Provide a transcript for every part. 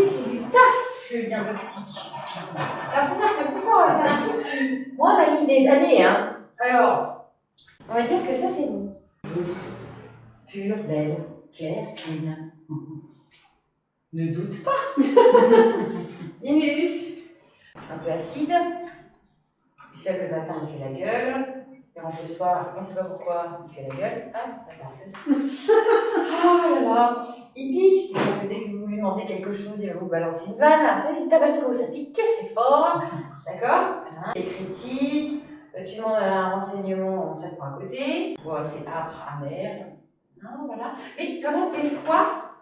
c'est du taf, le lien toxique. Alors, c'est-à-dire que ce soir, on va faire un truc qui, moi, m'a mis des années, hein. Alors, on va dire que ça, c'est vous. Pure, belle, claire, clean. Ne doute pas. Minus. Un peu acide. Il se lève le matin, il fait la gueule. Il rentre le soir, on ne sait pas pourquoi, il fait la gueule. Ah, ça passe. Oh là là. Il pique. C'est-à-dire que dès que vous lui demandez quelque chose, il va vous balancer une vanne. Alors, ça, c'est du tabasco, ça pique, c'est fort. D'accord? Les critiques. Tu demandes un renseignement, on traite pour un côté. Ouais, c'est âpre, amer. Non, voilà. Mais quand même, des fois,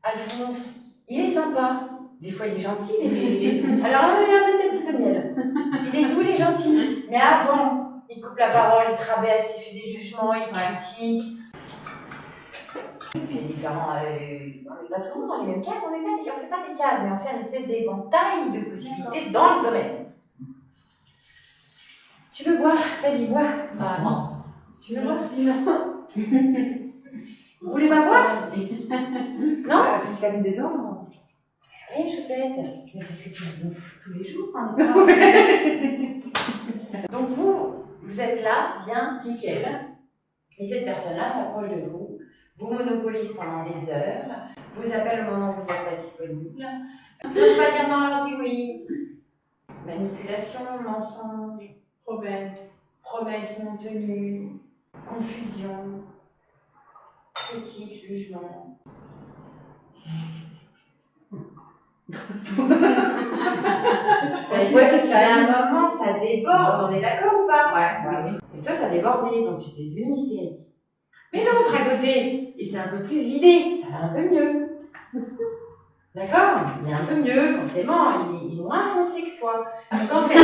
Alphonse, il est sympa. Des fois, il est gentil, des fois, il est... Alors là, il va mettre un petit peu de miel. Il est doux, il est gentil. Mais avant, il coupe la parole, il traverse, il fait des jugements, il critique. C'est différent. On n'est pas tout le monde dans les mêmes cases, on ne fait pas des cases, mais on fait une espèce d'éventail de possibilités dans le domaine. Tu veux boire? Vas-y, bois. Ah non. Tu veux boire? Vous voulez pas boire? Non? Jusqu'à nous dedans. Oui, choupette. Mais c'est ce que tu bouffes tous les jours. Hein, donc vous êtes là, bien, nickel. Et cette personne-là s'approche de vous, vous monopolise pendant des heures, vous appelle au moment où vous n'êtes pas disponible. Je n'ose pas dire non, alors je dis oui. Manipulation, mensonge, promesse non tenue, confusion, critique, jugement. Parce que à un moment, ça déborde, on est d'accord ou pas? Ouais. Et toi, t'as débordé, donc tu t'es devenu hystérique. Mais l'autre à côté, il s'est un peu plus vidé, ça va un peu mieux. D'accord? Il est un peu mieux, forcément, il est moins foncé que toi. Donc en fait...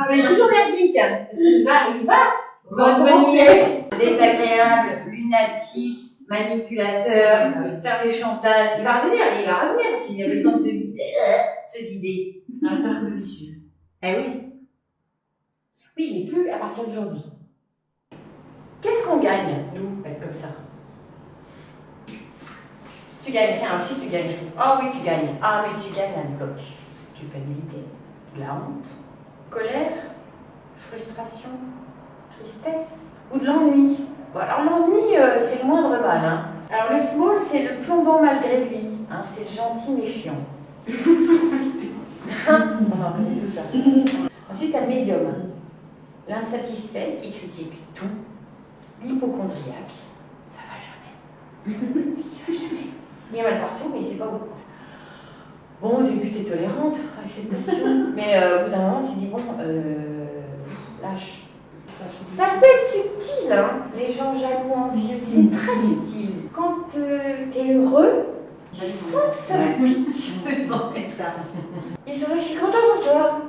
Mais toujours merdique, parce qu'il va redevenir désagréable, lunatique, manipulateur, faire des chantages. Il va revenir parce qu'il a besoin de se vider. Un cercle vicieux. Eh oui. Oui, mais plus à partir d'aujourd'hui. Qu'est-ce qu'on gagne, nous, être comme ça? Tu gagnes rien, si tu gagnes chaud. Ah oui, tu gagnes. Ah, mais tu gagnes un bloc. Culpabilité, de la honte, colère, frustration, tristesse ou de l'ennui. Bon, alors l'ennui, c'est le moindre mal. Hein. Alors le small, c'est le plombant malgré lui. Hein, c'est le gentil mais chiant. On en connaît tout ça. Ensuite, tu as le médium. L'insatisfait qui critique tout. L'hypochondriaque. Ça va jamais. Ça va jamais. Il y a mal partout, mais il sait pas où. Bon, au début, tu es tolérante, acceptation. Mais au bout d'un moment, tu dis, bon, lâche. Ça peut être subtil, hein, les gens jaloux, envieux, c'est très subtil. Quand t'es heureux, tu sens que ça va pitch. Je sens ça. Ils sont là, je suis contente pour toi.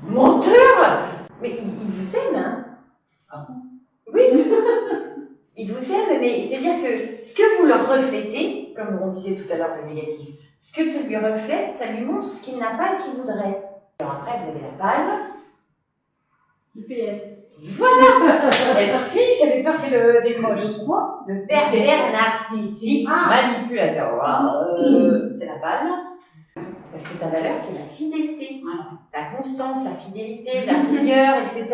Menteur! Mais ils vous aiment, hein? Ah. Oui. Ils vous aiment, mais c'est-à-dire que ce que vous leur reflétez, comme on disait tout à l'heure, c'est négatif, ce que tu lui reflètes, ça lui montre ce qu'il n'a pas, ce qu'il voudrait. Alors après, vous avez la palme. Le PM. Voilà! Elle suit, j'avais peur qu'elle décroche. Quoi? Le pervers narcissique, manipulateur. Voilà. C'est la palme. Parce que ta valeur, c'est la fidélité. La constance, la fidélité, la rigueur, etc.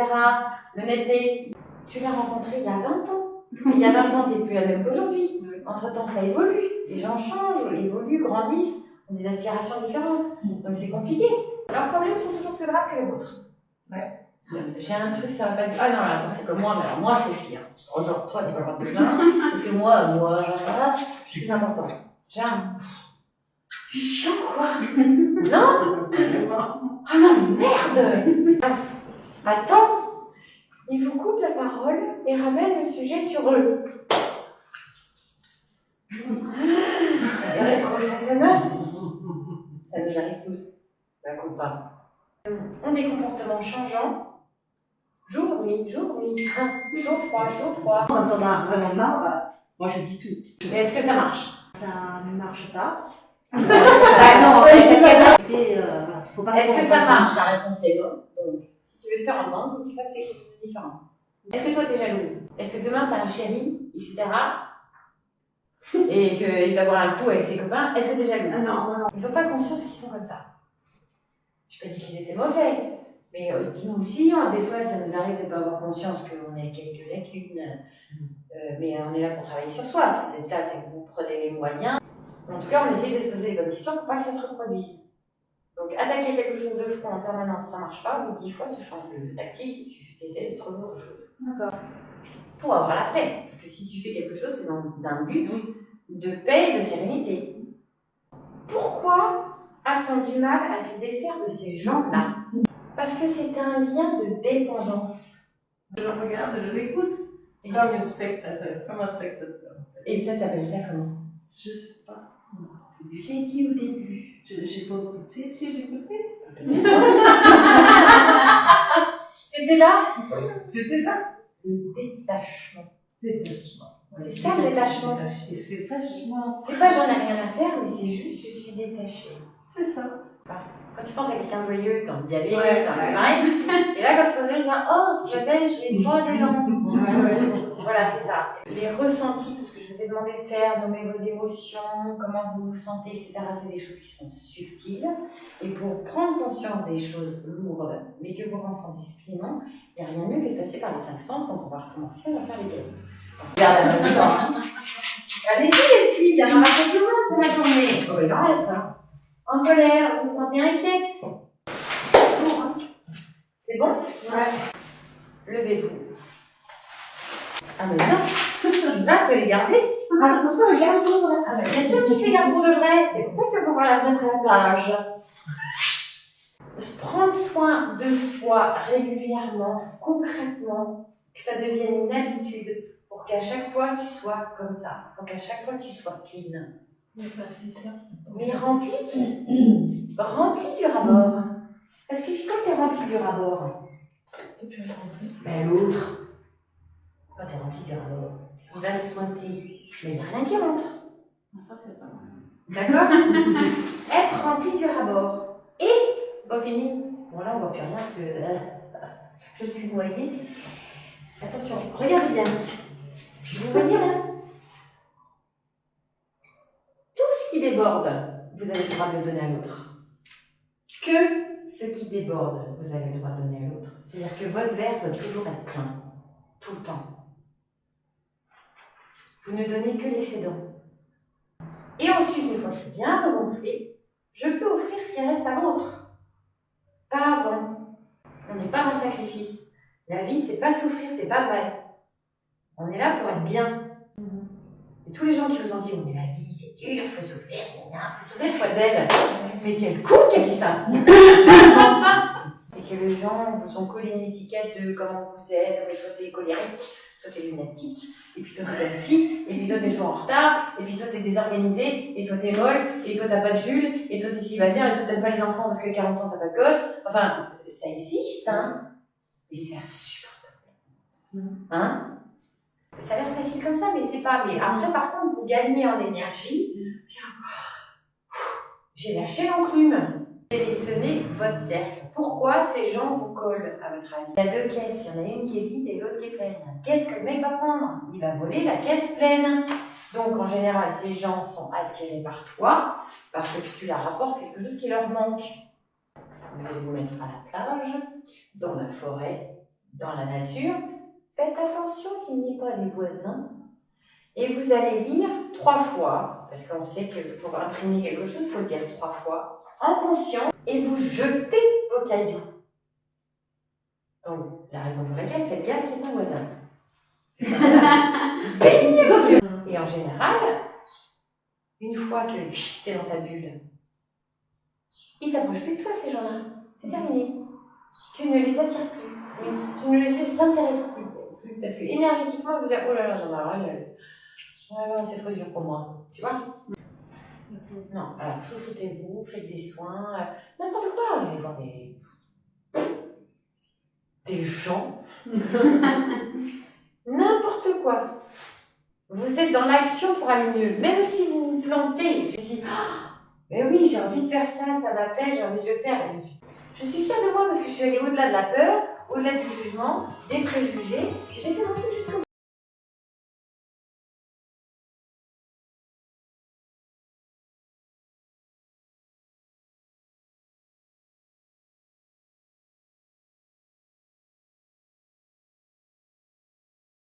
L'honnêteté. Tu l'as rencontré il y a 20 ans. Il y a 20 ans, tu n'es plus la même qu'aujourd'hui. Entre-temps, ça évolue. Les gens changent, évoluent, grandissent, ont des aspirations différentes. Donc c'est compliqué. Leurs problèmes sont toujours plus graves que les vôtres. Ouais. J'ai un truc, ça va pas du... Ah non, attends, c'est comme moi, mais alors moi, Sophie. Hein. Genre, toi, tu vas avoir de plaindre, parce que moi, je suis plus important. J'ai un... C'est chiant, quoi. Non? Ah non, merde. Attends, il vous coupe la parole et ramène le sujet sur eux. Ça va être satanas. Ça nous arrive tous. Ça compte pas. Ont des comportements changeants. Jour, nuit, jour, froid. Quand on a vraiment marre, moi je dis tout. Mais est-ce que ça marche? Ça ne marche pas. Non, en fait, faut pas. Est-ce que ça marche? La réponse est non. Donc, si tu veux te faire entendre, faut que tu fasses quelque chose de différent. Est-ce que toi, t'es jalouse? Est-ce que demain, t'as un chéri, etc. et qu'il va boire un coup avec ses copains, est-ce que t'es jalouse? Ah non, moi non. Ils n'ont pas conscience qu'ils sont comme ça. Je n'ai pas dit qu'ils étaient mauvais, mais nous aussi, des fois, ça nous arrive de ne pas avoir conscience qu'on a quelques lacunes. Mais on est là pour travailler sur soi. Si vous êtes là, c'est que vous prenez les moyens. En tout cas, on essaye de se poser les bonnes questions pour pas que ça se reproduise. Donc, attaquer quelque chose de front en permanence, ça ne marche pas. Au bout de 10 fois, tu changes de tactique et tu essaies de trouver autre chose. D'accord. Pour avoir la paix. Parce que si tu fais quelque chose, c'est dans un but de paix et de sérénité. Pourquoi a-t-on du mal à se défaire de ces gens-là? Parce que c'est un lien de dépendance. Je le regarde, je l'écoute. Comme un spectateur. Et ça, t'appelles ça comment? Je sais pas. Je l'ai dit au début. J'ai pas écouté. Si, j'ai écouté. T'étais là? J'étais là. Le détachement. Détachement. C'est ça le détachement. Et c'est vachement. C'est pas j'en ai rien à faire, mais c'est juste je suis détachée. C'est ça. Quand tu penses à quelqu'un de joyeux, t'as envie d'y aller, Ouais, t'as envie de marrer. Et là, quand tu penses à quelqu'un, oh, c'est belle, j'ai droit des gens. Voilà, c'est ça. Les ressentis, tout ce que je vous ai demandé de faire, nommer vos émotions, comment vous vous sentez, etc., c'est des choses qui sont subtiles. Et pour prendre conscience des choses lourdes, mais que vous ressentez subtilement, il n'y a rien de mieux que de passer par les 5 sens, donc on va recommencer, on va faire les câlins. Regarde, en même temps. Allez-y les filles, il y en aura pour tout le monde, c'est la journée. Oh, il en reste, hein. En colère, vous vous sentez inquiète. C'est bon? Ouais. Levez-vous. Ah mais non, tu vas te les garder. Ah, c'est pour ça que je garde pour de vrai. Ah bah bien sûr que tu te les gardes pour de vrai. C'est pour ça que tu vas pouvoir la mettre à la plage. Prendre soin de soi régulièrement, concrètement, que ça devienne une habitude pour qu'à chaque fois tu sois comme ça, pour qu'à chaque fois tu sois clean. C'est ça. Mais rempli du rabord. Parce que si quand t'es rempli du rabord, ben l'autre, quand t'es rempli du rabord, il va se pointer, mais il n'y a rien qui rentre. Ça, c'est pas mal. D'accord? Être rempli du rabord. Et, au fini, bon là on voit plus rien parce que je suis noyée. Attention, regardez bien. Vous voyez là? Qui déborde, vous avez le droit de le donner à l'autre. Que ce qui déborde, vous avez le droit de donner à l'autre. C'est-à-dire que votre verre doit toujours être plein, tout le temps. Vous ne donnez que l'excédent. Et ensuite, une fois que je suis bien remontrée, je peux offrir ce qui reste à l'autre. Pas avant. On n'est pas dans le sacrifice. La vie, c'est pas souffrir, c'est pas vrai. On est là pour être bien. Et tous les gens qui vous ont dit, oh, mais la vie c'est dur, il faut souffrir, faut souffrir pour être belle. Mais quel con qui a dit ça? Et que les gens vous ont collé une étiquette de comment vous êtes, mais toi t'es colérique, toi t'es lunatique, et puis toi t'es aussi, et puis toi t'es toujours en retard, et puis toi t'es désorganisé, et toi t'es molle, et toi t'as pas de Jules, et toi t'es célibataire, et toi t'aimes pas les enfants parce que 40 ans t'as pas de gosse. Enfin, ça existe, hein. Et c'est insupportable. Hein? Ça a l'air facile comme ça, mais c'est pas. Mais après, par contre, vous gagnez en énergie. J'ai lâché l'enclume. Sélectionnez votre cercle. Pourquoi ces gens vous collent, à votre avis? Il y a 2 caisses. Il y en a une qui est vide et l'autre qui est pleine. Qu'est-ce que le mec va prendre? Il va voler la caisse pleine. Donc, en général, ces gens sont attirés par toi parce que tu leur apportes quelque chose qui leur manque. Vous allez vous mettre à la plage, dans la forêt, dans la nature. Faites attention qu'il n'y ait pas des voisins. Et vous allez lire 3 fois, parce qu'on sait que pour imprimer quelque chose, il faut le dire 3 fois, en conscience, et vous jetez vos cailloux. Donc, la raison pour laquelle, faites gaffe qu'il n'y ait pas de voisins. Et en général, une fois que tu es dans ta bulle, ils ne s'approchent plus de toi, ces gens-là. C'est terminé. Tu ne les attires plus. Tu ne les intéresses plus. Parce que énergétiquement, vous dites, oh là là, non, c'est trop dur pour moi. Tu vois? Non, alors chouchoutez-vous, faites des soins, n'importe quoi. Allez voir des gens. N'importe quoi. Vous êtes dans l'action pour aller mieux. Même si vous vous plantez, je dis, mais oui, j'ai envie de faire ça, ça m'appelle, j'ai envie de le faire. Je suis fière de moi parce que je suis allée au-delà de la peur, au-delà du jugement, des préjugés. J'ai fait mon truc jusqu'au bout.